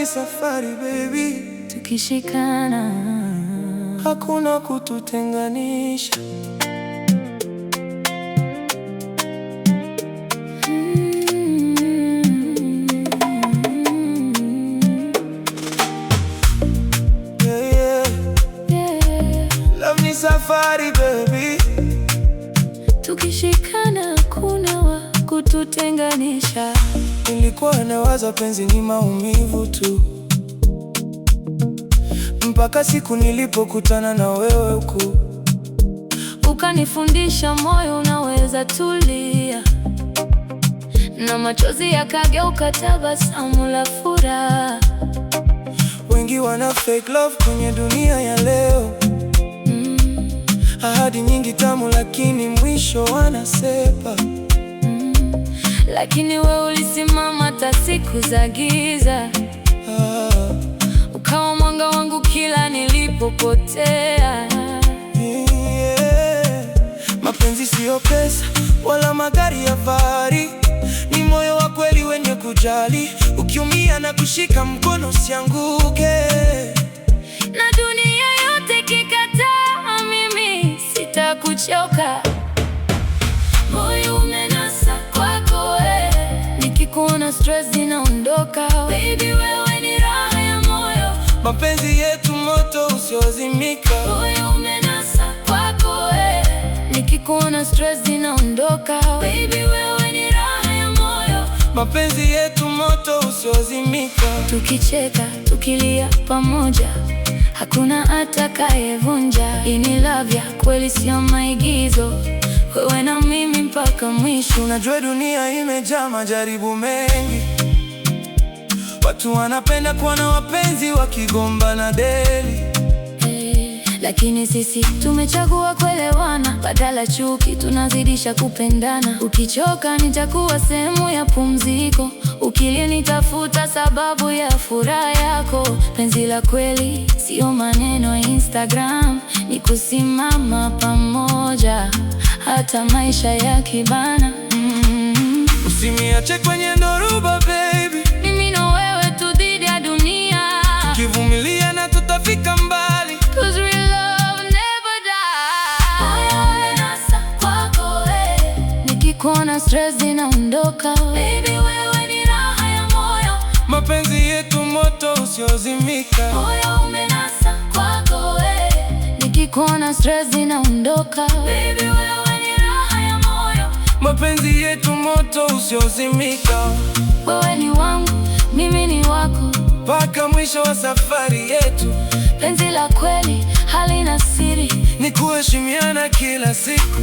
ni safari baby, tukishikana hakuna kututenganisha. Love ni safari baby, tukishikana hakuna wa kututenganisha. Nilikuwa nawaza penzi ni maumivu tu, mpaka siku nilipokutana na wewe huku, ukanifundisha moyo unaweza tulia, na machozi yakageuka tabasamu la furaha. Wengi wana fake love kwenye dunia ya leo, ahadi nyingi tamu lakini mwisho wanasepa. Lakini wewe ulisimama hata siku za giza, ukawa mwanga wangu kila nilipopotea. Mapenzi siyo pesa wala magari ya fahari, ni moyo wa kweli wenye kujali. Ukiumia na kushika mkono usianguke, na dunia yote kikataa, mimi sitakuchoka. Moyo umenasa kwako nikikuona stress zinaondoka. Baby wewe ni raha ya moyo, mapenzi yetu moto usiozimika. Moyo umenasa kwako nikikuona stress zinaondoka. Baby wewe ni raha ya moyo, mapenzi yetu moto usiozimika. Tukicheka tukilia pamoja, hakuna atakayevunja. Hii ni love ya kweli, sio maigizo, wewe na mimi mpaka mwisho. Unajua dunia imejaa majaribu mengi, watu wanapenda kuona wapenzi wakigombana daily. Lakini sisi tumechagua kuelewana, badala chuki tunazidisha kupendana. Ukichoka nitakuwa sehemu ya pumziko, ukilia nitafuta sababu ya furaha yako. Penzi la kweli sio maneno ya Instagram, ni kusimama pamoja hata maisha yakibana. Usiniache kwenye dhoruba baby, mimi na wewe tu dhidi ya dunia, tukivumilia na tutafika mbali. Nikikuona stress zinaondoka. Baby wewe ni raha ya moyo, mapenzi yetu moto usiozimika. Moyo umenasa kwako nikikuona stress zinaondoka. Baby wewe ni raha ya moyo, mapenzi yetu moto usiozimika. Wewe ni wangu, mimi ni wako, mpaka mwisho wa safari yetu. Penzi la kweli halina siri, ni kuheshimiana kila siku.